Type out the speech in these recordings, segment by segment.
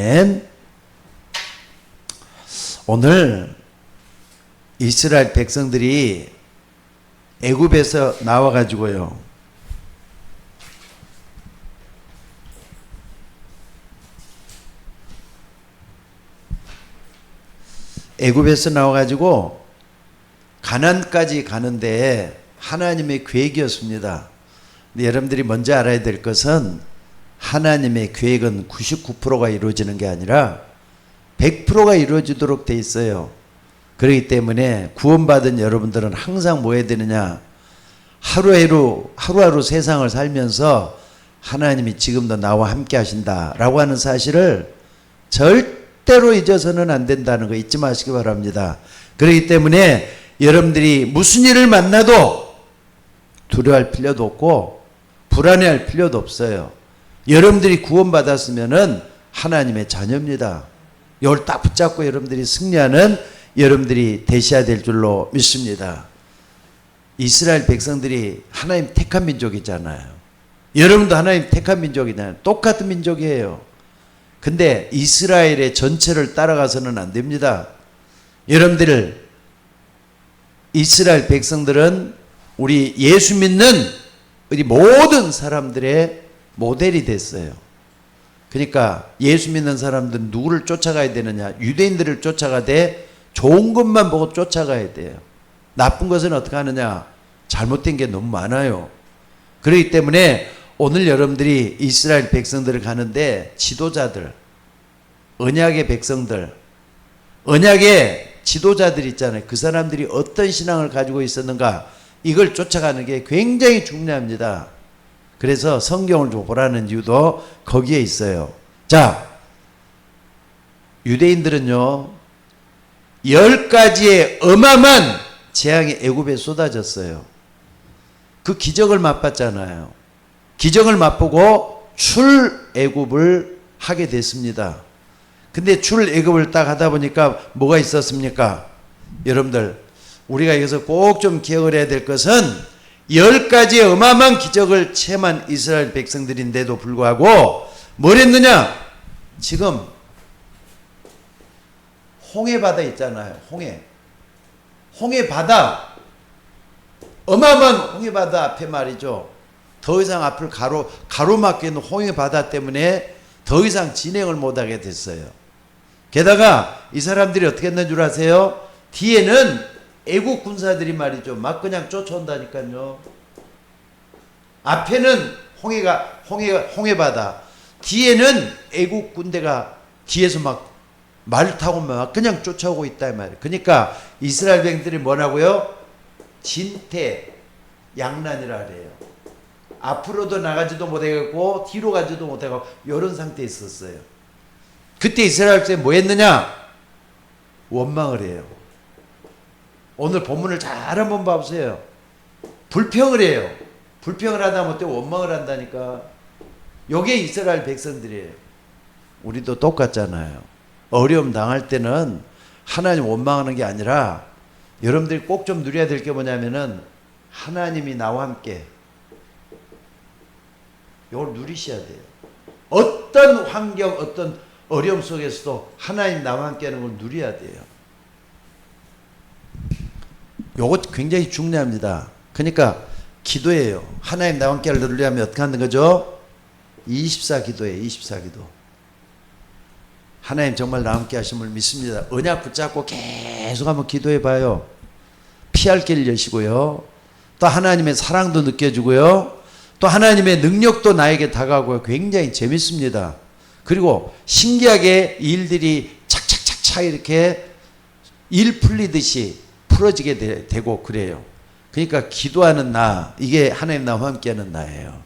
아멘. 오늘 이스라엘 백성들이 애굽에서 나와가지고요, 애굽에서 나와가지고 가나안까지 가는데 하나님의 계획이었습니다. 근데 여러분들이 먼저 알아야 될 것은 하나님의 계획은 99%가 이루어지는 게 아니라 100%가 이루어지도록 돼 있어요. 그렇기 때문에 구원받은 여러분들은 항상 뭐 해야 되느냐, 하루하루 세상을 살면서 하나님이 지금도 나와 함께 하신다라고 하는 사실을 절대로 잊어서는 안 된다는 거 잊지 마시기 바랍니다. 그렇기 때문에 여러분들이 무슨 일을 만나도 두려워할 필요도 없고 불안해할 필요도 없어요. 여러분들이 구원받았으면은 하나님의 자녀입니다. 이걸 딱 붙잡고 여러분들이 승리하는 여러분들이 되셔야 될 줄로 믿습니다. 이스라엘 백성들이 하나님 택한 민족이잖아요. 여러분도 하나님 택한 민족이잖아요. 똑같은 민족이에요. 근데 이스라엘의 전체를 따라가서는 안 됩니다. 여러분들, 이스라엘 백성들은 우리 예수 믿는 우리 모든 사람들의 모델이 됐어요. 그러니까 예수 믿는 사람들은 누구를 쫓아가야 되느냐? 유대인들을 쫓아가되 좋은 것만 보고 쫓아가야 돼요. 나쁜 것은 어떻게 하느냐? 잘못된 게 너무 많아요. 그렇기 때문에 오늘 여러분들이 이스라엘 백성들을 가는데 지도자들, 언약의 백성들, 언약의 지도자들 있잖아요. 그 사람들이 어떤 신앙을 가지고 있었는가, 이걸 쫓아가는 게 굉장히 중요합니다. 그래서 성경을 좀 보라는 이유도 거기에 있어요. 자, 유대인들은요 10가지의 어마어마한 재앙이 애굽에 쏟아졌어요. 그 기적을 맛봤잖아요. 기적을 맛보고 출애굽을 하게 됐습니다. 근데 출애굽을 딱 하다 보니까 뭐가 있었습니까? 여러분들, 우리가 여기서 꼭 좀 기억을 해야 될 것은 10가지의 어마어마한 기적을 체험한 이스라엘 백성들인데도 불구하고 뭘 했느냐? 지금 홍해바다 있잖아요. 홍해바다, 어마어마한 홍해바다 앞에 말이죠, 더 이상 앞을 가로막혀 있는 홍해바다 때문에 더 이상 진행을 못하게 됐어요. 게다가 이 사람들이 어떻게 했는 줄 아세요? 뒤에는 애국 군사들이 말이죠, 막 그냥 쫓아온다니까요. 앞에는 홍해바다, 뒤에는 애국 군대가 뒤에서 막 말 타고 막 그냥 쫓아오고 있다 이 말이에요. 그러니까 이스라엘 백성들이 뭐라고요? 진퇴양난이라 그래요. 앞으로도 나가지도 못하고 뒤로 가지도 못하고 이런 상태에 있었어요. 그때 이스라엘 백성이 뭐 했느냐? 원망을 해요. 오늘 본문을 잘 한번 봐보세요. 불평을 해요. 불평을 하다 못해 원망을 한다니까. 요게 이스라엘 백성들이에요. 우리도 똑같잖아요. 어려움 당할 때는 하나님 원망하는 게 아니라 여러분들이 꼭 좀 누려야 될 게 뭐냐면은 하나님이 나와 함께, 이걸 누리셔야 돼요. 어떤 환경, 어떤 어려움 속에서도 하나님 나와 함께 하는 걸 누려야 돼요. 요것 굉장히 중요합니다. 그러니까 기도예요. 하나님 나와 함께 누리려면 어떻게 하는 거죠? 24기도예요. 24기도. 하나님 정말 나와 함께 하심을 믿습니다. 언약 붙잡고 계속 한번 기도해 봐요. 피할 길 여시고요. 또 하나님의 사랑도 느껴지고요. 또 하나님의 능력도 나에게 다가오고요. 굉장히 재밌습니다. 그리고 신기하게 일들이 착착착착 이렇게 일 풀리듯이 풀어지게 되고 그래요. 그러니까 기도하는 나, 이게 하나님 나와 함께하는 나예요.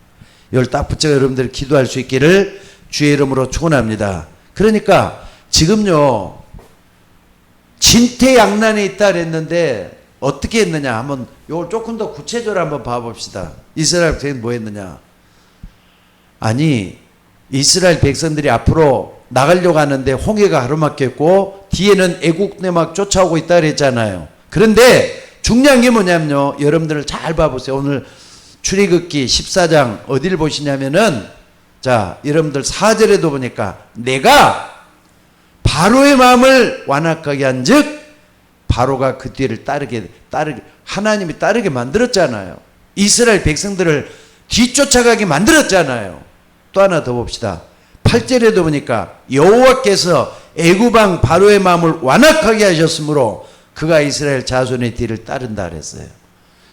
이걸 딱 붙잡아 여러분들 기도할 수 있기를 주의 이름으로 축원합니다. 그러니까 지금요 진퇴양난에 있다 그랬는데 어떻게 했느냐 한번 이걸 조금 더 구체적으로 한번 봐봅시다. 이스라엘 백성이 뭐 했느냐? 아니 이스라엘 백성들이 앞으로 나가려고 하는데 홍해가 가로막혔고 뒤에는 애국내 막 쫓아오고 있다 그랬잖아요. 그런데 중요한 게 뭐냐면요, 여러분들 잘 봐보세요. 오늘 출애굽기 14장 어디를 보시냐면은, 자 여러분들 4절에도 보니까 내가 바로의 마음을 완악하게 한즉 바로가 그 뒤를 따르게 하나님이 따르게 만들었잖아요. 이스라엘 백성들을 뒤쫓아가게 만들었잖아요. 또 하나 더 봅시다. 8절에도 보니까 여호와께서 애굽 왕 바로의 마음을 완악하게 하셨으므로 그가 이스라엘 자손의 뒤를 따른다 그랬어요.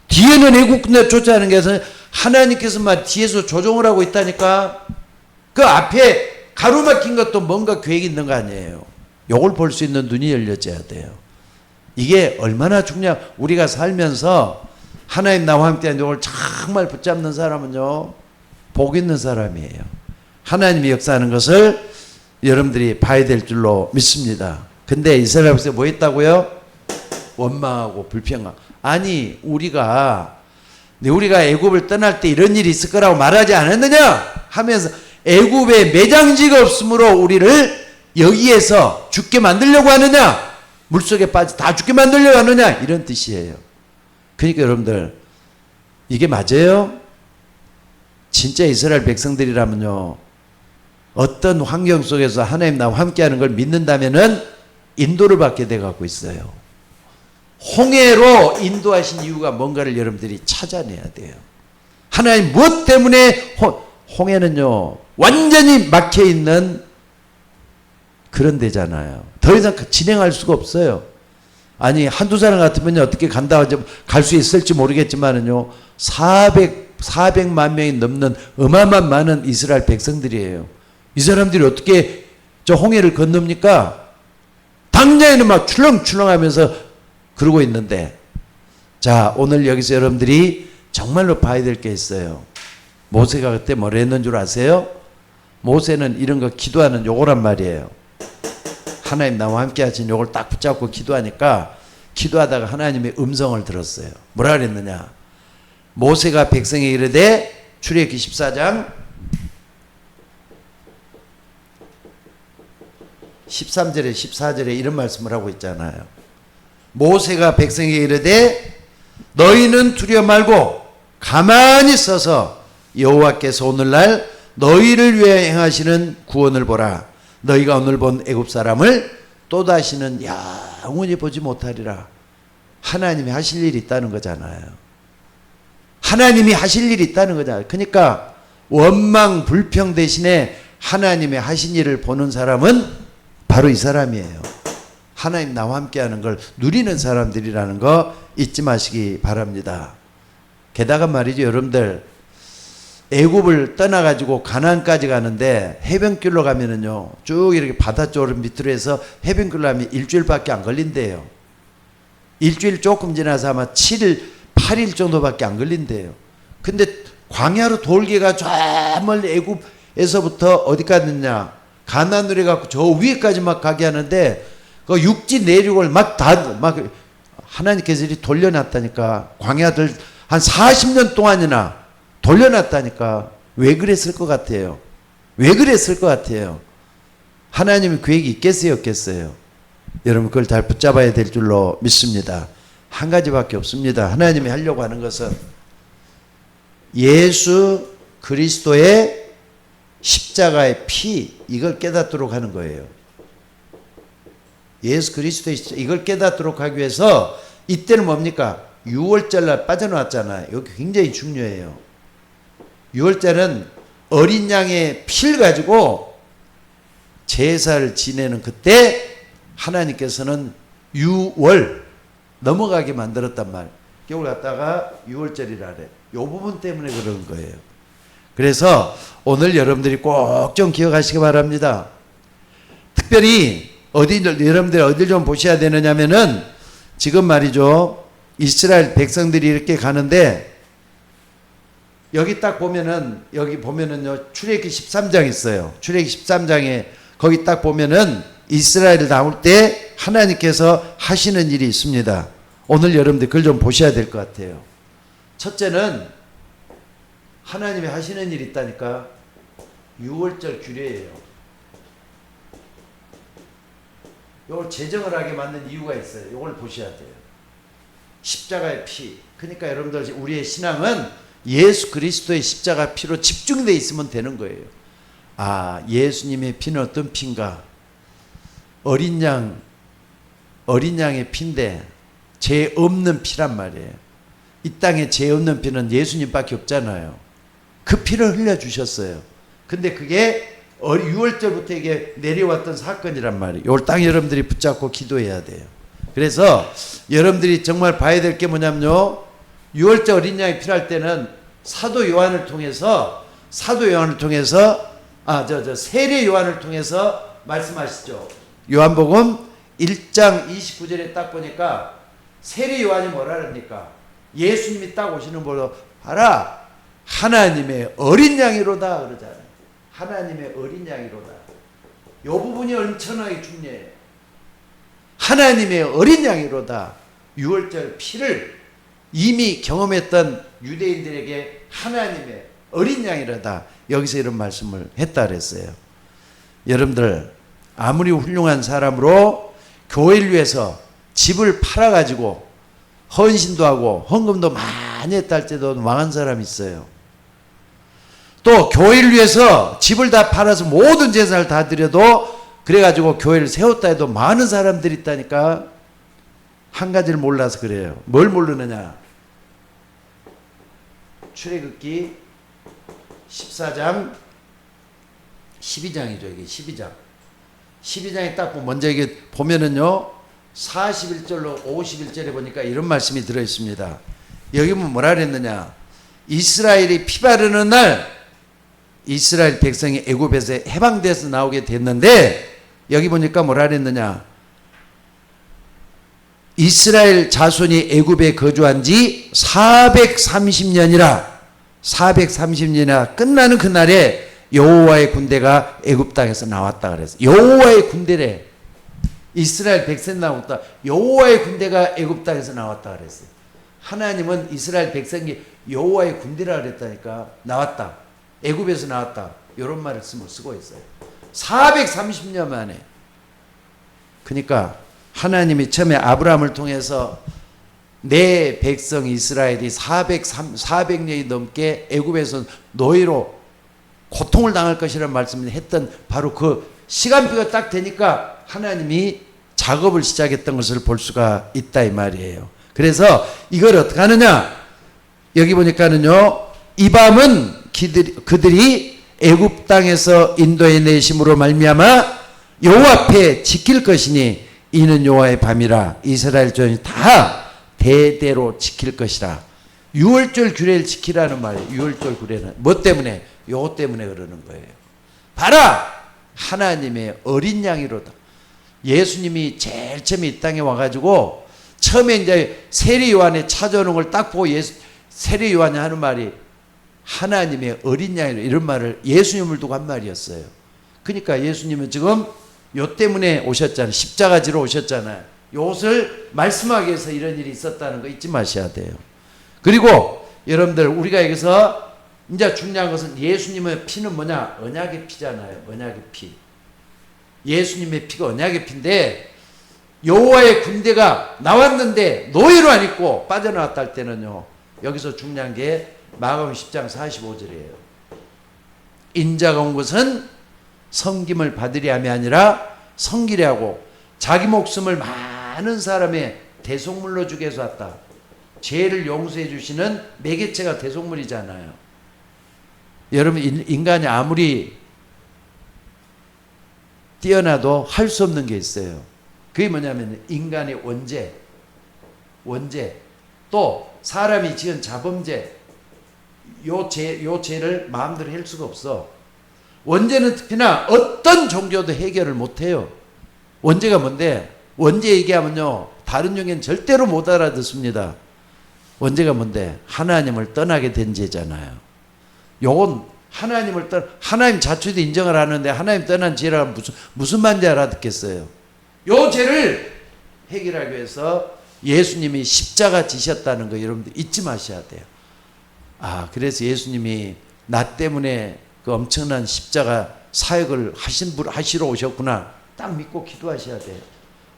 뒤에는 애굽 군대 쫓아가는 게 아니라 하나님께서 막 뒤에서 조종을 하고 있다니까. 그 앞에 가로막힌 것도 뭔가 계획이 있는 거 아니에요. 요걸 볼 수 있는 눈이 열려져야 돼요. 이게 얼마나 중요한, 우리가 살면서 하나님 나와 함께하는 요걸 정말 붙잡는 사람은요, 복 있는 사람이에요. 하나님이 역사하는 것을 여러분들이 봐야 될 줄로 믿습니다. 근데 이스라엘 백성이 뭐 했다고요? 원망하고 불평하고. 아니, 우리가 애굽을 떠날 때 이런 일이 있을 거라고 말하지 않았느냐 하면서 애굽에 매장지가 없으므로 우리를 여기에서 죽게 만들려고 하느냐, 물속에 빠져 다 죽게 만들려고 하느냐, 이런 뜻이에요. 그러니까 여러분들, 이게 맞아요? 진짜 이스라엘 백성들이라면요, 어떤 환경 속에서 하나님 나와 함께하는 걸 믿는다면은 인도를 받게 돼 갖고 있어요. 홍해로 인도하신 이유가 뭔가를 여러분들이 찾아내야 돼요. 하나님 무엇 때문에 홍해는요 완전히 막혀 있는 그런 데잖아요. 더 이상 진행할 수가 없어요. 아니, 한두 사람 같으면 어떻게 간다, 갈 수 있을지 모르겠지만은요, 400만 명이 넘는 어마어마한 많은 이스라엘 백성들이에요. 이 사람들이 어떻게 저 홍해를 건넙니까? 당장에는 막 출렁출렁 하면서 그러고 있는데, 자, 오늘 여기서 여러분들이 정말로 봐야 될 게 있어요. 모세가 그때 뭐라 했는 줄 아세요? 모세는 이런 거 기도하는 요거란 말이에요. 하나님 나와 함께 하신 요걸 딱 붙잡고 기도하니까, 기도하다가 하나님의 음성을 들었어요. 뭐라 그랬느냐? 모세가 백성에게 이르되, 출애굽기 14장 13절에 14절에 이런 말씀을 하고 있잖아요. 모세가 백성에게 이르되 너희는 두려워 말고 가만히 서서 여호와께서 오늘날 너희를 위해 행하시는 구원을 보라. 너희가 오늘 본 애굽 사람을 또다시는 영원히 보지 못하리라. 하나님이 하실 일이 있다는 거잖아요. 하나님이 하실 일이 있다는 거잖아요. 그러니까 원망 불평 대신에 하나님의 하신 일을 보는 사람은 바로 이 사람이에요. 하나님 나와 함께하는 걸 누리는 사람들이라는 거 잊지 마시기 바랍니다. 게다가 말이죠, 여러분들, 애굽을 떠나가지고 가나안까지 가는데 해변길로 가면은요, 쭉 이렇게 바다 쪽으로 밑으로 해서 해변길로 가면 일주일밖에 안 걸린대요. 일주일 조금 지나서 아마 7일, 8일 정도밖에 안 걸린대요. 근데 광야로 돌기가 저 멀리 애굽에서부터 어디까지 있느냐, 가나안으로 해갖고 저 위에까지 막 가게 하는데, 그 육지 내륙을 막 하나님께서 이렇게 돌려놨다니까. 광야들 한 40년 동안이나 돌려놨다니까. 왜 그랬을 것 같아요? 왜 그랬을 것 같아요? 하나님의 계획이 있겠어요, 없겠어요? 여러분, 그걸 잘 붙잡아야 될 줄로 믿습니다. 한 가지밖에 없습니다. 하나님이 하려고 하는 것은 예수 그리스도의 십자가의 피, 이걸 깨닫도록 하는 거예요. 예수 그리스도의 십자가, 이걸 깨닫도록 하기 위해서 이때는 뭡니까? 6월절날 빠져나왔잖아요. 여기 굉장히 중요해요. 6월절은 어린 양의 피를 가지고 제사를 지내는 그때 하나님께서는 6월 넘어가게 만들었단 말. 이걸 갖다가 6월절이라 그래. 이 부분 때문에 그런 거예요. 그래서 오늘 여러분들이 꼭 좀 기억하시기 바랍니다. 특별히 여러분들 어딜 좀 보셔야 되느냐면은, 지금 말이죠, 이스라엘 백성들이 이렇게 가는데, 여기 딱 보면은, 여기 보면은요, 출애굽기 13장 있어요. 출애굽기 13장에 거기 딱 보면은 이스라엘을 나올 때 하나님께서 하시는 일이 있습니다. 오늘 여러분들 그걸 좀 보셔야 될 것 같아요. 첫째는 하나님이 하시는 일이 있다니까. 6월절 규례예요. 이걸 제정을 하게 만든 이유가 있어요. 이걸 보셔야 돼요. 십자가의 피. 그러니까 여러분들, 우리의 신앙은 예수 그리스도의 십자가 피로 집중되어 있으면 되는 거예요. 아, 예수님의 피는 어떤 피인가? 어린 양의 피인데 죄 없는 피란 말이에요. 이 땅에 죄 없는 피는 예수님밖에 없잖아요. 그 피를 흘려주셨어요. 근데 그게 6월절부터 이게 내려왔던 사건이란 말이에요. 이걸 딱 여러분들이 붙잡고 기도해야 돼요. 그래서 여러분들이 정말 봐야 될 게 뭐냐면요. 6월절 어린 양이 필요할 때는 사도 요한을 통해서 세례 요한을 통해서 말씀하시죠. 요한복음 1장 29절에 딱 보니까 세례 요한이 뭐라 그럽니까? 예수님이 딱 오시는 보러 봐라. 하나님의 어린 양이로다 그러잖아요. 하나님의 어린 양이로다. 이 부분이 엄청나게 중요해요. 하나님의 어린 양이로다. 6월절 피를 이미 경험했던 유대인들에게 하나님의 어린 양이로다. 여기서 이런 말씀을 했다 그랬어요. 여러분들 아무리 훌륭한 사람으로 교회를 위해서 집을 팔아가지고 헌신도 하고 헌금도 많이 했다 할 때도 망한 사람이 있어요. 또 교회를 위해서 집을 다 팔아서 모든 재산을 다 드려도 그래가지고 교회를 세웠다 해도 많은 사람들이 있다니까. 한 가지를 몰라서 그래요. 뭘 모르느냐. 출애굽기 14장 12장이죠. 이게 12장. 12장에 딱 먼저 이게 보면은요. 41절로 51절에 보니까 이런 말씀이 들어있습니다. 여기 보면 뭐라 그랬느냐. 이스라엘이 피 바르는 날 이스라엘 백성이 애굽에서 해방돼서 나오게 됐는데 여기 보니까 뭐라 그랬느냐. 이스라엘 자손이 애굽에 거주한 지 430년이라 430년이나 끝나는 그날에 여호와의 군대가 애굽 땅에서 나왔다 그랬어요. 여호와의 군대래. 이스라엘 백성 나왔다. 여호와의 군대가 애굽 땅에서 나왔다 그랬어요. 하나님은 이스라엘 백성이 여호와의 군대라 그랬다니까. 나왔다. 애굽에서 나왔다. 이런 말을 쓰고 있어요. 430년 만에. 그러니까 하나님이 처음에 아브라함을 통해서 내 백성 이스라엘이 400년이 넘게 애굽에서 노예로 고통을 당할 것이라는 말씀을 했던 바로 그 시간표가 딱 되니까 하나님이 작업을 시작했던 것을 볼 수가 있다 이 말이에요. 그래서 이걸 어떻게 하느냐. 여기 보니까는요. 이 밤은 그들이 애굽 땅에서 인도해 내심으로 말미암아 여호와 앞에 지킬 것이니 이는 여호와의 밤이라. 이스라엘 전이 다 대대로 지킬 것이라. 6월절 규례를 지키라는 말이에요. 6월절 규례는 뭐 때문에? 요거 때문에 그러는 거예요. 봐라! 하나님의 어린 양이로다. 예수님이 제일 처음에 이 땅에 와가지고 처음에 이제 세례 요한에 찾아오는 걸 딱 보고 세례 요한이 하는 말이 하나님의 어린 양이로 이런 말을 예수님을 두고 한 말이었어요. 그러니까 예수님은 지금 요 때문에 오셨잖아요. 십자가 지러 오셨잖아요. 요것을 말씀하기 위해서 이런 일이 있었다는 거 잊지 마셔야 돼요. 그리고 여러분들 우리가 여기서 이제 중요한 것은 예수님의 피는 뭐냐? 언약의 피잖아요. 언약의 피. 예수님의 피가 언약의 피인데 여호와의 군대가 나왔는데 노예로 안 있고 빠져나왔다 할 때는요. 여기서 중요한 게 마가복음 10장 45절이에요. 인자가 온 것은 섬김을 받으려 함이 아니라 섬기려 하고 자기 목숨을 많은 사람의 대속물로 주기 위해서 왔다. 죄를 용서해 주시는 매개체가 대속물이잖아요. 여러분 인간이 아무리 뛰어나도 할 수 없는 게 있어요. 그게 뭐냐면 인간의 원죄 또 사람이 지은 자범죄 요 죄를 마음대로 할 수가 없어. 원죄는 특히나 어떤 종교도 해결을 못해요. 원죄가 뭔데? 원죄 얘기하면요 다른 종교는 절대로 못 알아듣습니다. 원죄가 뭔데? 하나님을 떠나게 된 죄잖아요. 요건 하나님 자체도 인정을 하는데 하나님 떠난 죄라 무슨 말인지 알아듣겠어요. 요 죄를 해결하기 위해서 예수님이 십자가 지셨다는 거 여러분들 잊지 마셔야 돼요. 그래서 예수님이 나 때문에 그 엄청난 십자가 사역을 하시러 오셨구나. 딱 믿고 기도하셔야 돼요.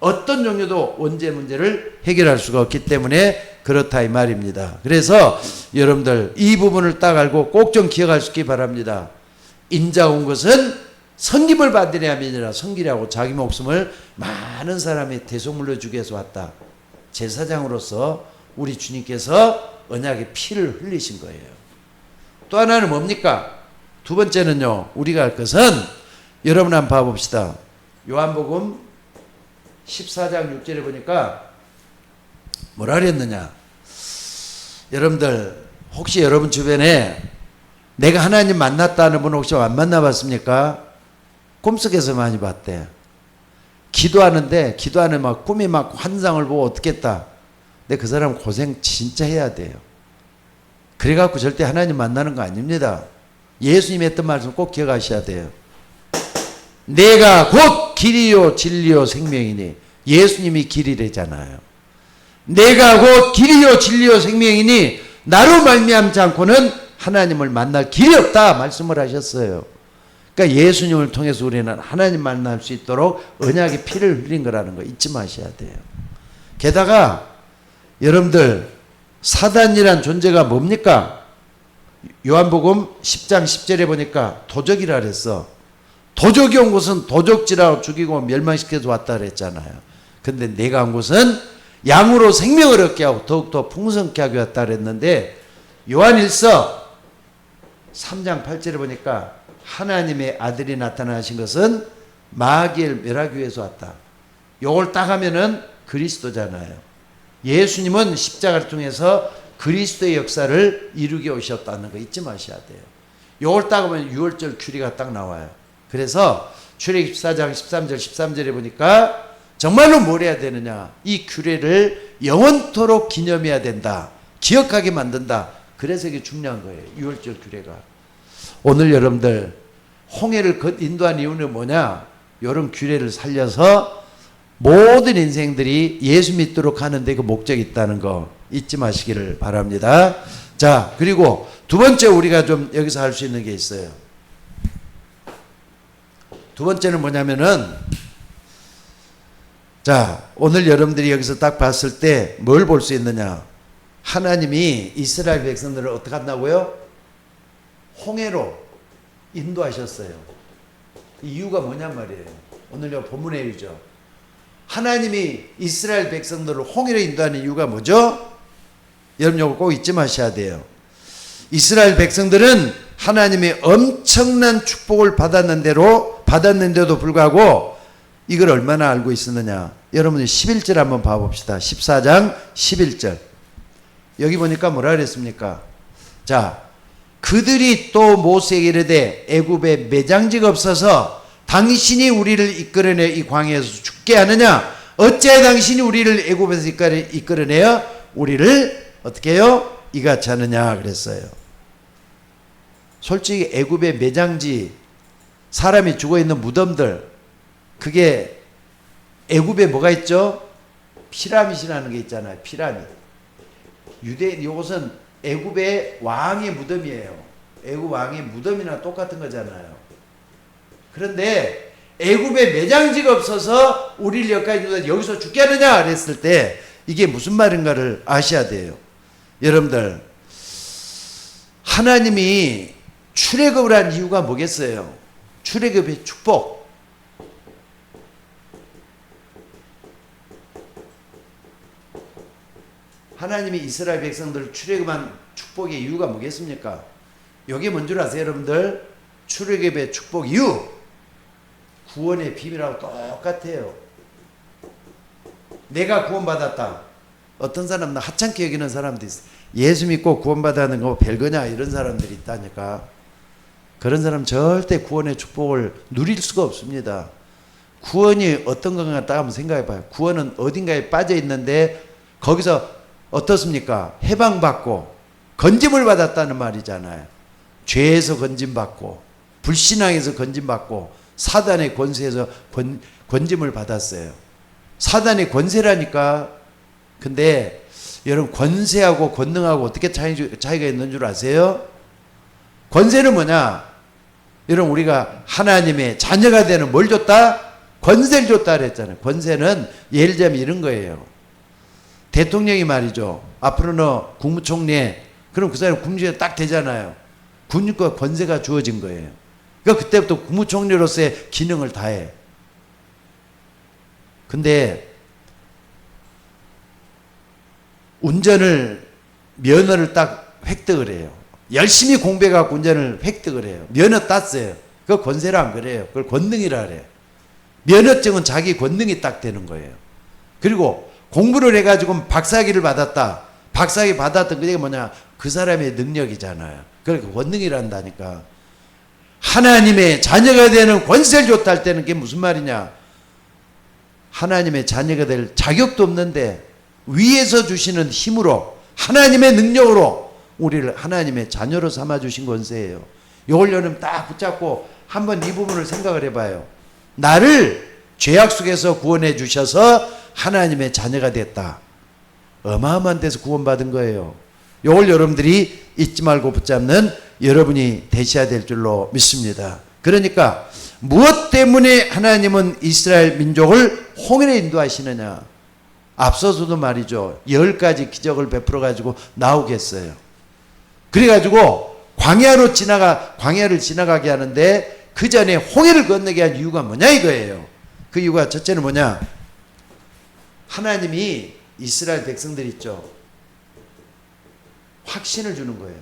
어떤 종류도 원죄 문제를 해결할 수가 없기 때문에 그렇다 이 말입니다. 그래서 여러분들 이 부분을 딱 알고 꼭 좀 기억할 수 있기 바랍니다. 인자 온 것은 섬김을 받으려 함이니라. 섬기라고 자기 목숨을 많은 사람의 대속물로 주기 위해서 왔다. 제사장으로서 우리 주님께서 언약의 피를 흘리신 거예요. 또 하나는 뭡니까? 두 번째는요, 우리가 할 것은, 여러분 한번 봐봅시다. 요한복음 14장 6절에 보니까 뭐라 그랬느냐. 여러분들 혹시 여러분 주변에 내가 하나님 만났다는 분 혹시 안 만나봤습니까? 꿈속에서 많이 봤대. 기도하는데 기도하는 막 꿈이 막 환상을 보고 어떻겠다. 근데 그 사람 고생 진짜 해야 돼요. 그래갖고 절대 하나님 만나는 거 아닙니다. 예수님이 했던 말씀 꼭 기억하셔야 돼요. 내가 곧 길이요 진리요 생명이니. 예수님이 길이래잖아요. 내가 곧 길이요 진리요 생명이니 나로 말미암지 않고는 하나님을 만날 길이 없다 말씀을 하셨어요. 그러니까 예수님을 통해서 우리는 하나님 만날 수 있도록 언약의 피를 흘린 거라는 거 잊지 마셔야 돼요. 게다가 여러분들 사단이란 존재가 뭡니까? 요한복음 10장 10절에 보니까 도적이라 그랬어. 도적이 온 곳은 도적질하고 죽이고 멸망시켜서 왔다 그랬잖아요. 근데 내가 온 곳은 양으로 생명을 얻게 하고 더욱더 풍성케 하게 왔다 그랬는데, 요한일서 3장 8절에 보니까 하나님의 아들이 나타나신 것은 마귀를 멸하기 위해서 왔다. 요걸 딱 하면은 그리스도잖아요. 예수님은 십자가를 통해서 그리스도의 역사를 이루게 오셨다는 거 잊지 마셔야 돼요. 요걸 딱 하면 6월절 규례가 딱 나와요. 그래서 출애굽 14장 13절 13절에 보니까 정말로 뭘 해야 되느냐, 이 규례를 영원토록 기념해야 된다, 기억하게 만든다. 그래서 이게 중요한 거예요. 6월절 규례가. 오늘 여러분들 홍해를 인도한 이유는 뭐냐, 이런 규례를 살려서 모든 인생들이 예수 믿도록 하는데 그 목적이 있다는 거 잊지 마시기를 바랍니다. 자, 그리고 두 번째 우리가 좀 여기서 할 수 있는 게 있어요. 두 번째는 뭐냐면은, 자, 오늘 여러분들이 여기서 딱 봤을 때 뭘 볼 수 있느냐. 하나님이 이스라엘 백성들을 어떻게 한다고요? 홍해로 인도하셨어요. 이유가 뭐냔 말이에요. 오늘 요 본문의 이유죠. 하나님이 이스라엘 백성들을 홍해로 인도하는 이유가 뭐죠? 여러분 이거 꼭 잊지 마셔야 돼요. 이스라엘 백성들은 하나님의 엄청난 축복을 받았는데도 불구하고 이걸 얼마나 알고 있었느냐. 여러분이 11절 한번 봐봅시다. 14장 11절. 여기 보니까 뭐라 그랬습니까? 자, 그들이 또 모세에게 이르되 애굽에 매장지가 없어서 당신이 우리를 이끌어내 이 광야에서 죽게 하느냐? 어찌하여 당신이 우리를 애굽에서 이끌어내어 우리를 어떻게 해요? 이같이 하느냐 그랬어요. 솔직히 애굽의 매장지, 사람이 죽어있는 무덤들, 그게 애굽에 뭐가 있죠? 피라밋이라는 게 있잖아요. 피라밋. 이것은 애굽의 왕의 무덤이에요. 애굽 왕의 무덤이나 똑같은 거잖아요. 그런데 애굽에 매장지가 없어서 우리를 여기서 죽게 하느냐 그랬을 때 이게 무슨 말인가를 아셔야 돼요. 여러분들, 하나님이 출애굽을 한 이유가 뭐겠어요? 출애굽의 축복. 하나님이 이스라엘 백성들을 출애굽한 축복의 이유가 뭐겠습니까? 이게 뭔 줄 아세요, 여러분들? 출애굽의 축복 이유, 구원의 비밀하고 똑같아요. 내가 구원받았다. 어떤 사람은 하찮게 여기는 사람도 있어요. 예수 믿고 구원받았는 거 별거냐 이런 사람들이 있다니까. 그런 사람 절대 구원의 축복을 누릴 수가 없습니다. 구원이 어떤 건가 딱 한번 생각해 봐요. 구원은 어딘가에 빠져 있는데 거기서 어떻습니까? 해방받고 건짐을 받았다는 말이잖아요. 죄에서 건짐받고 불신앙에서 건짐받고 사단의 권세에서 건짐을 받았어요. 사단의 권세라니까. 근데 여러분, 권세하고 권능하고 어떻게 차이가 있는 줄 아세요? 권세는 뭐냐? 여러분, 우리가 하나님의 자녀가 되는 뭘 줬다? 권세를 줬다 그랬잖아요. 권세는 예를 들자면 이런 거예요. 대통령이 말이죠. 앞으로 너 국무총리에, 그럼 그 사람 국무총리 딱 되잖아요. 군인과 권세가 주어진 거예요. 그러니까 그때부터 국무총리로서의 기능을 다해. 근데 면허를 딱 획득을 해요. 열심히 공부해갖고 운전을 획득을 해요. 면허 땄어요. 그거 권세라 안 그래요. 그걸 권능이라 그래요. 면허증은 자기 권능이 딱 되는 거예요. 그리고 공부를 해가지고 박사학위를 받았다. 박사학위 받았던 그게 뭐냐? 그 사람의 능력이잖아요. 그러니까 권능이란다니까. 하나님의 자녀가 되는 권세를 줬다 할 때는 그게 무슨 말이냐? 하나님의 자녀가 될 자격도 없는데 위에서 주시는 힘으로 하나님의 능력으로 우리를 하나님의 자녀로 삼아주신 권세예요. 이걸 여러분 딱 붙잡고 한번 이 부분을 생각을 해봐요. 나를 죄악 속에서 구원해 주셔서 하나님의 자녀가 됐다. 어마어마한 데서 구원받은 거예요. 이걸 여러분들이 잊지 말고 붙잡는 여러분이 되셔야 될 줄로 믿습니다. 그러니까 무엇 때문에 하나님은 이스라엘 민족을 홍해에 인도하시느냐? 앞서서도 말이죠. 10가지 기적을 베풀어 가지고 나오겠어요. 그래가지고 광야를 지나가게 하는데 그 전에 홍해를 건너게 한 이유가 뭐냐 이거예요. 그 이유가 첫째는 뭐냐? 하나님이 이스라엘 백성들 있죠. 확신을 주는 거예요.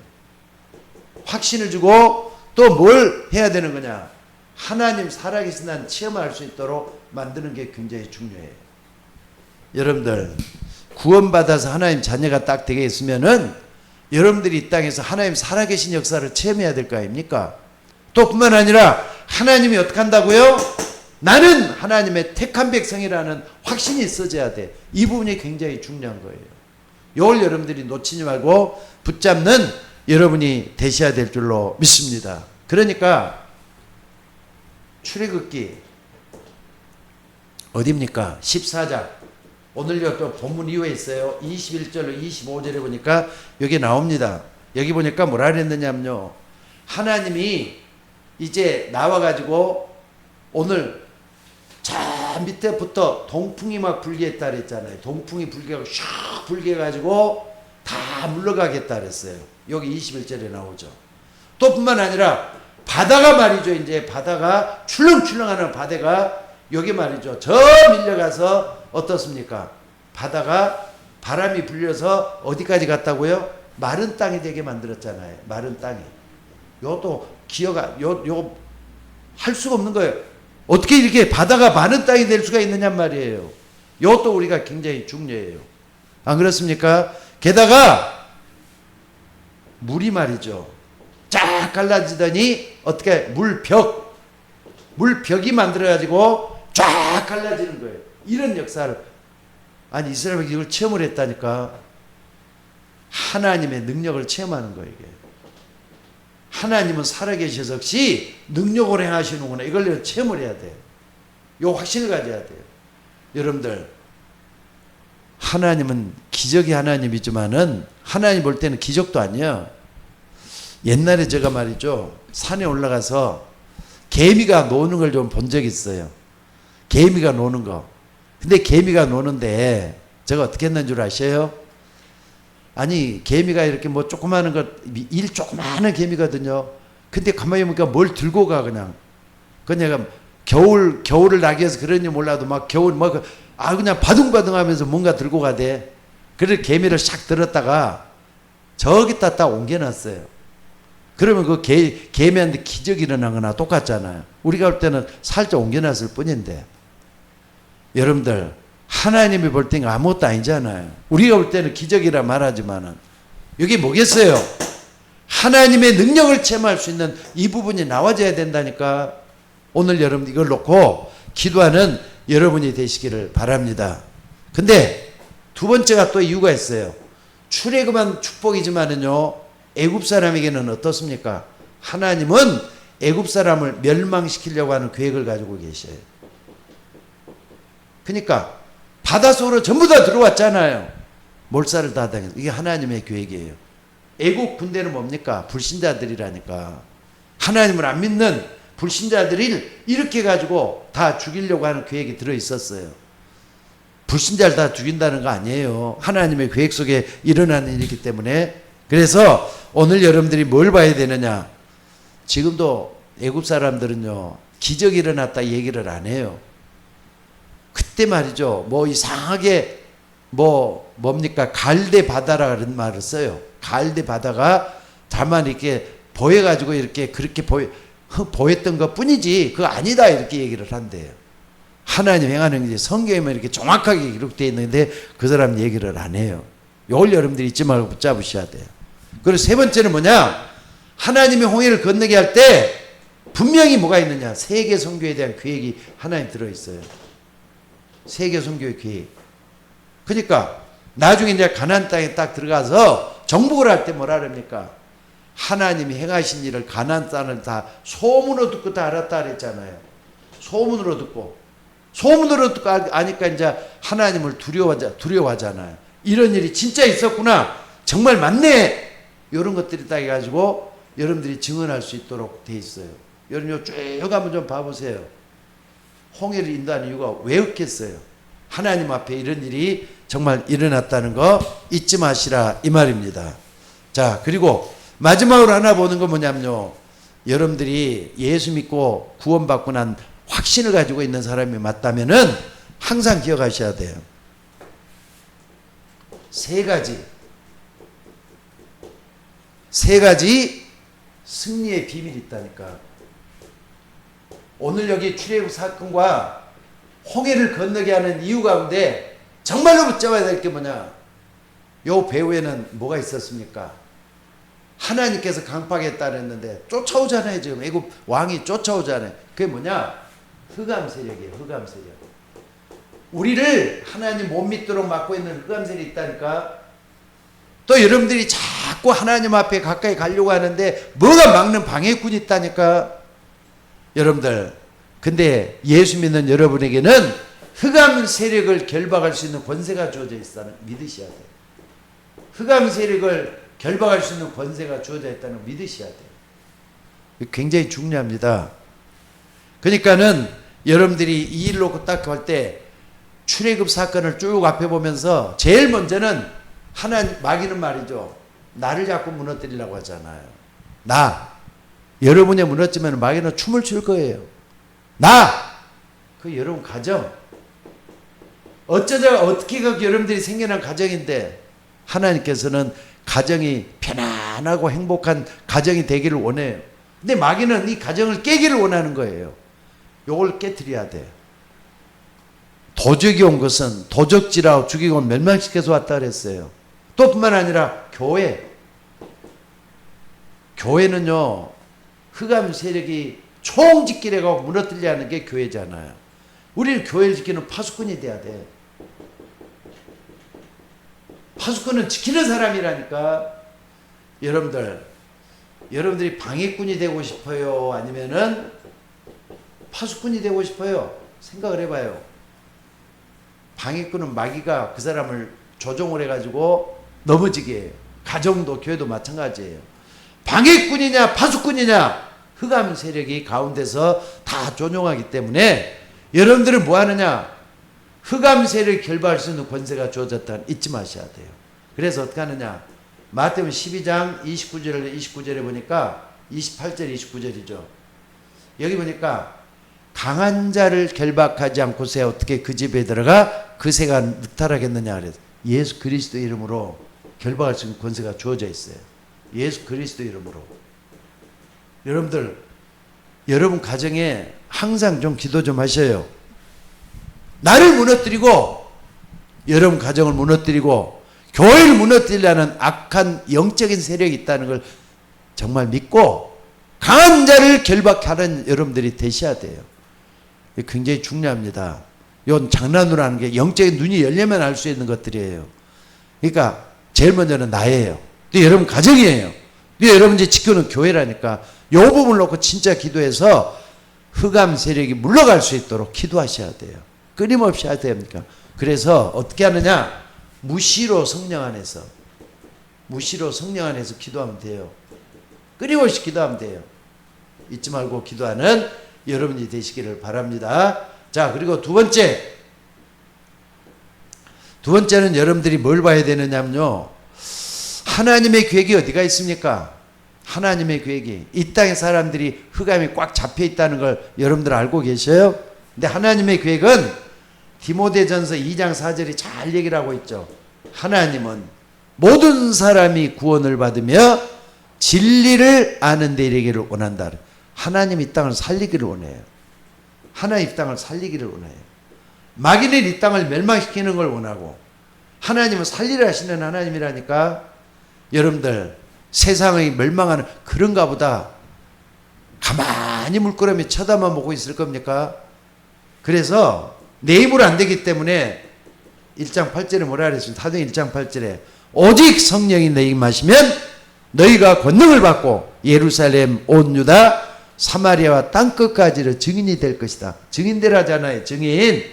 확신을 주고 또 뭘 해야 되는 거냐? 하나님 살아계신 한 체험할 수 있도록 만드는 게 굉장히 중요해요. 여러분들 구원받아서 하나님 자녀가 딱 되겠으면은 여러분들이 이 땅에서 하나님 살아계신 역사를 체험해야 될 거 아닙니까? 또 뿐만 아니라 하나님이 어떻게 한다고요? 나는 하나님의 택한 백성이라는 확신이 있어져야 돼. 이 부분이 굉장히 중요한 거예요. 이걸 여러분들이 놓치지 말고 붙잡는 여러분이 되셔야 될 줄로 믿습니다. 그러니까 출애굽기 어디입니까? 14장. 오늘 또 본문 이후에 있어요. 21절로 25절에 보니까 여기 나옵니다. 여기 보니까 뭐라 그랬느냐면요. 하나님이 이제 나와가지고 오늘 저 밑에부터 동풍이 막 불겠다 그랬잖아요. 동풍이 불게 불게가지고 다 물러가겠다 그랬어요. 여기 21절에 나오죠. 또 뿐만 아니라 바다가 말이죠. 이제 바다가 출렁출렁하는 바다가 여기 말이죠. 저 밀려가서 어떻습니까? 바다가 바람이 불려서 어디까지 갔다고요? 마른 땅이 되게 만들었잖아요. 마른 땅이. 요것도 요 할 수가 없는 거예요. 어떻게 이렇게 바다가 마른 땅이 될 수가 있느냐 말이에요. 이것도 우리가 굉장히 중요해요. 안 그렇습니까? 게다가 물이 말이죠. 쫙 갈라지더니 어떻게 물벽이 만들어가지고 쫙 갈라지는 거예요. 이런 역사를 아니 이스라엘이 이걸 체험을 했다니까. 하나님의 능력을 체험하는 거예요. 이게. 하나님은 살아계셔서 역시 능력을 행하시는구나. 이걸 체험을 해야 돼요. 이 확신을 가져야 돼요. 여러분들 하나님은 기적이 하나님이지만은 하나님 볼 때는 기적도 아니야. 옛날에 제가 말이죠. 산에 올라가서 개미가 노는 걸 좀 본 적이 있어요. 개미가 노는 거. 근데 개미가 노는데 제가 어떻게 했는 줄 아세요? 아니 개미가 이렇게 뭐 조그마한 조그마한 개미거든요. 근데 가만히 보니까 뭘 들고 가 그냥. 그냥 겨울을 나기 위해서 그런지 몰라도 막 그냥 바둥바둥하면서 뭔가 들고 가대. 그래서 개미를 샥 들었다가 저기다 딱 옮겨놨어요. 그러면 그 개미한테 기적이 일어난 거나 똑같잖아요. 우리가 볼 때는 살짝 옮겨놨을 뿐인데. 여러분들 하나님이 볼 때는 아무것도 아니잖아요. 우리가 볼 때는 기적이라 말하지만은 여기 뭐겠어요? 하나님의 능력을 체험할 수 있는 이 부분이 나와져야 된다니까. 오늘 여러분 이걸 놓고 기도하는 여러분이 되시기를 바랍니다. 근데 두 번째가 또 이유가 있어요. 출애굽은 축복이지만은요. 애굽 사람에게는 어떻습니까? 하나님은 애굽 사람을 멸망시키려고 하는 계획을 가지고 계셔요. 그러니까 바다 속으로 전부 다 들어왔잖아요. 몰살을 다 당해서. 이게 하나님의 계획이에요. 애국 군대는 뭡니까? 불신자들이라니까. 하나님을 안 믿는 불신자들을 이렇게 가지고 다 죽이려고 하는 계획이 들어있었어요. 불신자를 다 죽인다는 거 아니에요. 하나님의 계획 속에 일어나는 일이기 때문에. 그래서 오늘 여러분들이 뭘 봐야 되느냐? 지금도 애굽 사람들은요, 기적이 일어났다 얘기를 안 해요. 그때 말이죠, 뭐 이상하게 뭡니까 갈대 바다라는 말을 써요. 갈대 바다가 다만 이렇게 보여가지고 이렇게 그렇게 보였던 것 뿐이지 그거 아니다 이렇게 얘기를 한대요. 하나님 행하는 게 성경에만 이렇게 정확하게 기록되어 있는데 그 사람 얘기를 안 해요. 이걸 여러분들이 잊지 말고 붙잡으셔야 돼요. 그리고 세 번째는 뭐냐, 하나님이 홍해를 건너게 할 때 분명히 뭐가 있느냐, 세계 선교에 대한 계획이 하나님 들어있어요. 세계 선교의 계획. 그러니까 나중에 이제 가나안 땅에 딱 들어가서 정복을 할 때 뭐라 그럽니까? 하나님이 행하신 일을 가나안 땅을 다 소문으로 듣고 다 알았다 그랬잖아요. 소문으로 듣고 아니까 이제 하나님을 두려워하잖아요. 이런 일이 진짜 있었구나, 정말 맞네, 이런 것들이 딱 해가지고 여러분들이 증언할 수 있도록 돼 있어요. 여러분 쭉 한번 좀 봐보세요. 홍해를 인도하는 이유가 왜 없겠어요? 하나님 앞에 이런 일이 정말 일어났다는 거 잊지 마시라 이 말입니다. 자, 그리고 마지막으로 하나 보는 건 뭐냐면요, 여러분들이 예수 믿고 구원받고 난 확신을 가지고 있는 사람이 맞다면은 항상 기억하셔야 돼요. 세 가지 승리의 비밀이 있다니까. 오늘 여기 출애굽 사건과 홍해를 건너게 하는 이유 가운데 정말로 붙잡아야 될 게 뭐냐, 요 배후에는 뭐가 있었습니까? 하나님께서 강팍했다 그랬는데 쫓아오잖아요. 지금 애굽 왕이 쫓아오잖아요. 그게 뭐냐, 흑암 세력이에요. 흑암 세력. 우리를 하나님 못 믿도록 막고 있는 흑암 세력이 있다니까. 또 여러분들이 자꾸 하나님 앞에 가까이 가려고 하는데 뭐가 막는 방해꾼이 있다니까. 여러분들, 근데 예수 믿는 여러분에게는 흑암 세력을 결박할 수 있는 권세가 주어져 있다는 믿으셔야 돼요. 흑암 세력을 결박할 수 있는 권세가 주어져 있다는 믿으셔야 돼요. 굉장히 중요합니다. 그러니까는 여러분들이 이 일로 딱 할 때 출애굽 사건을 쭉 앞에 보면서 제일 먼저는 마귀는 말이죠, 나를 자꾸 무너뜨리려고 하잖아요. 여러분이 무너지면 마귀는 춤을 출 거예요. 그 여러분 가정, 어떻게 여러분들이 생겨난 가정인데 하나님께서는 가정이 편안하고 행복한 가정이 되기를 원해요. 근데 마귀는 이 가정을 깨기를 원하는 거예요. 요걸 깨트려야 돼. 도적이 온 것은 도적질하고 죽이고 멸망시켜서 왔다 그랬어요. 또 뿐만 아니라 교회는요, 흑암 세력이 총짓기래고 무너뜨리려 하는 게 교회잖아요. 우리는 교회를 지키는 파수꾼이 돼야 돼. 파수꾼은 지키는 사람이라니까. 여러분들이 방해꾼이 되고 싶어요? 아니면은 파수꾼이 되고 싶어요? 생각을 해봐요. 방해꾼은 마귀가 그 사람을 조종을 해가지고 넘어지게 해요. 가정도 교회도 마찬가지예요. 방해꾼이냐 파수꾼이냐, 흑암 세력이 가운데서 다 조종하기 때문에 여러분들은 뭐 하느냐, 흑암 세력을 결박할 수 있는 권세가 주어졌다는 잊지 마셔야 돼요. 그래서 어떻게 하느냐, 마태복음 12장 29절에 보니까 28절 29절이죠. 여기 보니까 강한 자를 결박하지 않고서야 어떻게 그 집에 들어가 그 새가 늑탈하겠느냐 그래서 예수 그리스도 이름으로 결박할 수 있는 권세가 주어져 있어요. 예수 그리스도 이름으로. 여러분들, 여러분 가정에 항상 좀 기도 좀 하셔요. 나를 무너뜨리고 여러분 가정을 무너뜨리고 교회를 무너뜨리려는 악한 영적인 세력이 있다는 걸 정말 믿고 강한 자를 결박하는 여러분들이 되셔야 돼요. 굉장히 중요합니다. 이건 장난으로 하는 게 영적인 눈이 열리면 알 수 있는 것들이에요. 그러니까 제일 먼저는 나예요. 또 여러분 가정이에요. 또 여러분이 지키는 교회라니까. 이 부분을 놓고 진짜 기도해서 흑암 세력이 물러갈 수 있도록 기도하셔야 돼요. 끊임없이 해야 됩니까? 그래서 어떻게 하느냐, 무시로 성령 안에서 기도하면 돼요. 끊임없이 기도하면 돼요. 잊지 말고 기도하는 여러분이 되시기를 바랍니다. 자, 그리고 두 번째는 여러분들이 뭘 봐야 되느냐면요, 하나님의 계획이 어디가 있습니까? 하나님의 계획이 이 땅의 사람들이 흑암이 꽉 잡혀 있다는 걸 여러분들 알고 계셔요? 근데 하나님의 계획은 디모데전서 2장 4절이 잘 얘기를 하고 있죠. 하나님은 모든 사람이 구원을 받으며 진리를 아는 데 이르기를 원한다. 하나님 이 땅을 살리기를 원해요. 하나님 이 땅을 살리기를 원해요. 마귀는 이 땅을 멸망시키는 걸 원하고 하나님은 살리려 하시는 하나님이라니까. 여러분들 세상의 멸망하는 그런가 보다 가만히 물끄러미 쳐다만 보고 있을 겁니까? 그래서 내 힘으로 안 되기 때문에 1장 8절에 뭐라 그랬습니까? 사도행 1장 8절에 오직 성령이 너희에게 임하시면 너희가 권능을 받고 예루살렘 온 유다 사마리아와 땅끝까지로 증인이 될 것이다. 증인되라잖아요. 증인.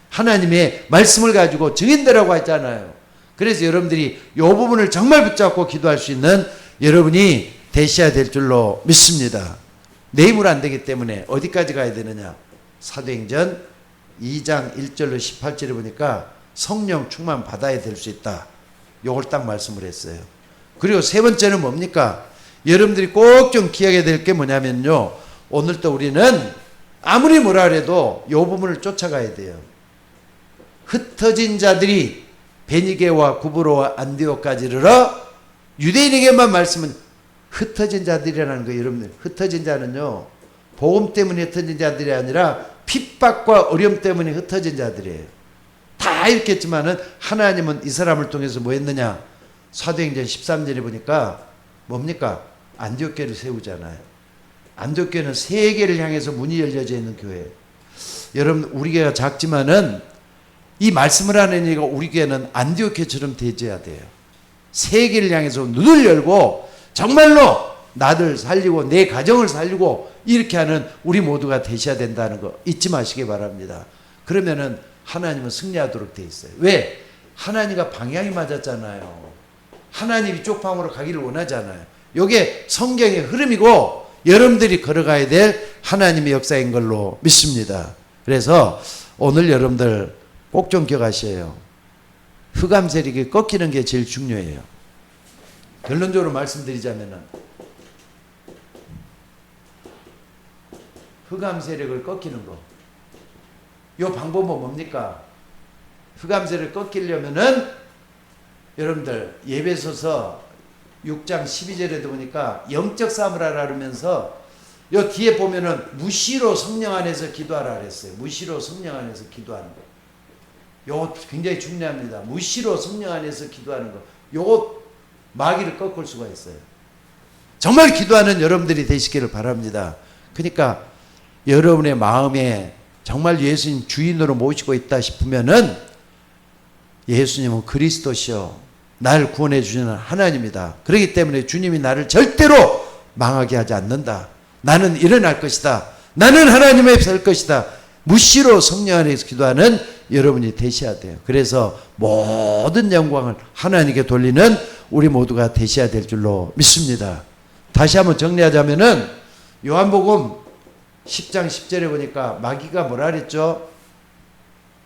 하나님의 말씀을 가지고 증인되라고 했잖아요. 그래서 여러분들이 이 부분을 정말 붙잡고 기도할 수 있는 여러분이 되셔야 될 줄로 믿습니다. 내 힘으로 안 되기 때문에 어디까지 가야 되느냐? 사도행전 2장 1절로 18절에 보니까 성령 충만 받아야 될 수 있다. 요걸 딱 말씀을 했어요. 그리고 세 번째는 뭡니까? 여러분들이 꼭 좀 기억해야 될 게 뭐냐면요. 오늘도 우리는 아무리 뭐라 해도 요 부분을 쫓아가야 돼요. 흩어진 자들이 베니게와 구브로와 안디옥까지 이르러 유대인에게만 말씀은 흩어진 자들이라는 거예요. 여러분들 흩어진 자는요 복음 때문에 흩어진 자들이 아니라 핍박과 어려움 때문에 흩어진 자들이에요. 다 읽겠지만은 하나님은 이 사람을 통해서 뭐 했느냐? 사도행전 13절에 보니까 뭡니까? 안디옥 교회를 세우잖아요. 안디옥 교회는 세계를 향해서 문이 열려져 있는 교회예요. 여러분 우리 교회가 작지만은 이 말씀을 하는 이가 우리 교회는 안디옥 교회처럼 되어야 돼요. 세계를 향해서 눈을 열고 정말로 나를 살리고 내 가정을 살리고 이렇게 하는 우리 모두가 되셔야 된다는 거 잊지 마시기 바랍니다. 그러면은 하나님은 승리하도록 돼 있어요. 왜? 하나님과 방향이 맞았잖아요. 하나님 이쪽 방으로 가기를 원하잖아요. 이게 성경의 흐름이고 여러분들이 걸어가야 될 하나님의 역사인 걸로 믿습니다. 그래서 오늘 여러분들 꼭 좀 기억하셔요. 흑암 세력이 꺾이는 게 제일 중요해요. 결론적으로 말씀드리자면은 흑암 세력을 꺾이는 거. 이 방법은 뭡니까? 흑암 세력을 꺾이려면은 여러분들 예배소서 6장 12절에도 보니까 영적 싸움을 하라 그러면서 요 뒤에 보면은 무시로 성령 안에서 기도하라 그랬어요. 무시로 성령 안에서 기도하는 거. 요거 굉장히 중요합니다. 무시로 성령 안에서 기도하는 거. 요거 마귀를 꺾을 수가 있어요. 정말 기도하는 여러분들이 되시기를 바랍니다. 그러니까 여러분의 마음에 정말 예수님 주인으로 모시고 있다 싶으면은 예수님은 그리스도시요 나를 구원해 주시는 하나님이다. 그렇기 때문에 주님이 나를 절대로 망하게 하지 않는다. 나는 일어날 것이다. 나는 하나님 앞에 설 것이다. 무시로 성령 안에서 기도하는 여러분이 되셔야 돼요. 그래서 모든 영광을 하나님께 돌리는 우리 모두가 되셔야 될 줄로 믿습니다. 다시 한번 정리하자면은 요한복음 10장 10절에 보니까 마귀가 뭐라 그랬죠?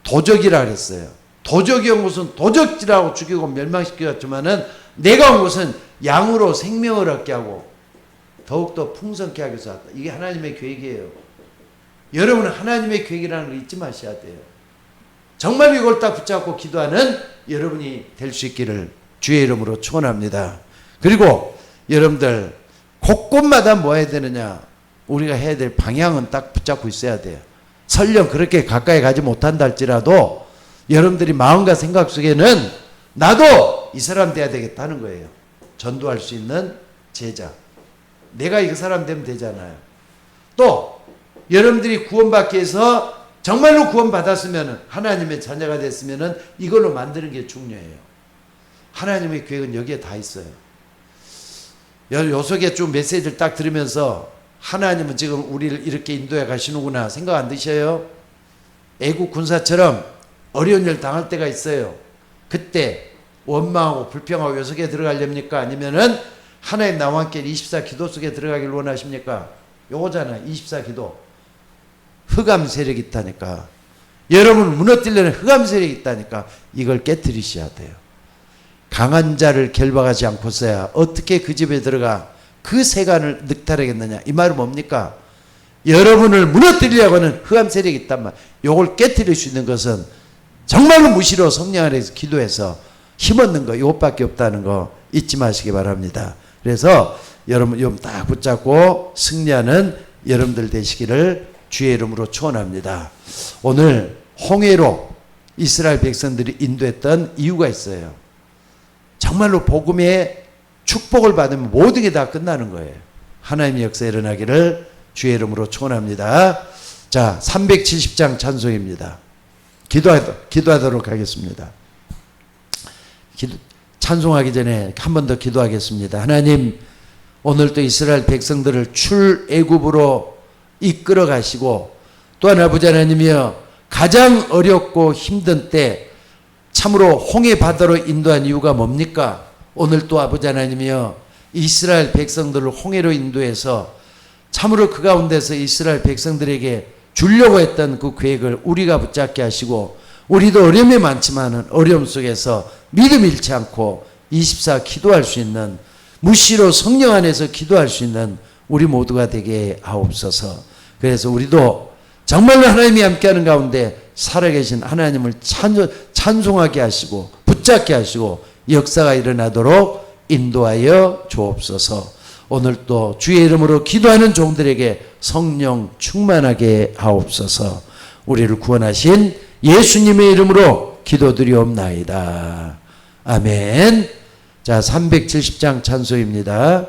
도적이라 그랬어요. 도적이 온 것은 도적질하고 죽이고 멸망시켰지만은 내가 온 것은 양으로 생명을 얻게 하고 더욱더 풍성케 하기 위해서 왔다. 이게 하나님의 계획이에요. 여러분은 하나님의 계획이라는 걸 잊지 마셔야 돼요. 정말 이걸 딱 붙잡고 기도하는 여러분이 될 수 있기를 주의 이름으로 축원합니다. 그리고 여러분들 곳곳마다 뭐 해야 되느냐? 우리가 해야 될 방향은 딱 붙잡고 있어야 돼요. 설령 그렇게 가까이 가지 못한다 할지라도 여러분들이 마음과 생각 속에는 나도 이 사람 돼야 되겠다는 거예요. 전도할 수 있는 제자. 내가 이 사람 되면 되잖아요. 또 여러분들이 구원받기 위해서 정말로 구원받았으면 하나님의 자녀가 됐으면 이걸로 만드는 게 중요해요. 하나님의 계획은 여기에 다 있어요. 요 속에 좀 메시지를 딱 들으면서 하나님은 지금 우리를 이렇게 인도해 가시는구나 생각 안 드셔요? 애국 군사처럼 어려운 일 당할 때가 있어요. 그때 원망하고 불평하고 요 속에 들어가렵니까? 아니면은 하나님 나와 함께 24 기도 속에 들어가길 원하십니까? 요거잖아요. 24 기도. 흑암 세력이 있다니까. 여러분 무너뜨리려는 흑암 세력이 있다니까. 이걸 깨뜨리셔야 돼요. 강한 자를 결박하지 않고서야 어떻게 그 집에 들어가 그 세간을 늑탈하겠느냐. 이 말은 뭡니까? 여러분을 무너뜨리려고 하는 흑암 세력이 있단 말. 요걸 깨뜨릴 수 있는 것은 정말로 무시로 성령 안에서 기도해서 힘없는 거 이것밖에 없다는 거 잊지 마시기 바랍니다. 그래서 여러분 좀 딱 붙잡고 승리하는 여러분들 되시기를 주의 이름으로 축원합니다. 오늘 홍해로 이스라엘 백성들이 인도했던 이유가 있어요. 정말로 복음의 축복을 받으면 모든 게 다 끝나는 거예요. 하나님의 역사 일어나기를 주의 이름으로 축원합니다. 자, 370장 찬송입니다. 기도하도록 하겠습니다. 찬송하기 전에 한 번 더 기도하겠습니다. 하나님, 오늘도 이스라엘 백성들을 출애굽으로 이끌어 가시고 또한 아버지 하나님이여 가장 어렵고 힘든 때 참으로 홍해 바다로 인도한 이유가 뭡니까? 오늘 또 아버지 하나님이여 이스라엘 백성들을 홍해로 인도해서 참으로 그 가운데서 이스라엘 백성들에게 주려고 했던 그 계획을 우리가 붙잡게 하시고 우리도 어려움이 많지만 어려움 속에서 믿음 잃지 않고 24 기도할 수 있는 무시로 성령 안에서 기도할 수 있는 우리 모두가 되게 하옵소서. 그래서 우리도 정말로 하나님이 함께하는 가운데 살아계신 하나님을 찬송하게 하시고 붙잡게 하시고 역사가 일어나도록 인도하여 주옵소서. 오늘 또 주의 이름으로 기도하는 종들에게 성령 충만하게 하옵소서. 우리를 구원하신 예수님의 이름으로 기도드리옵나이다. 아멘. 자, 370장 찬송입니다.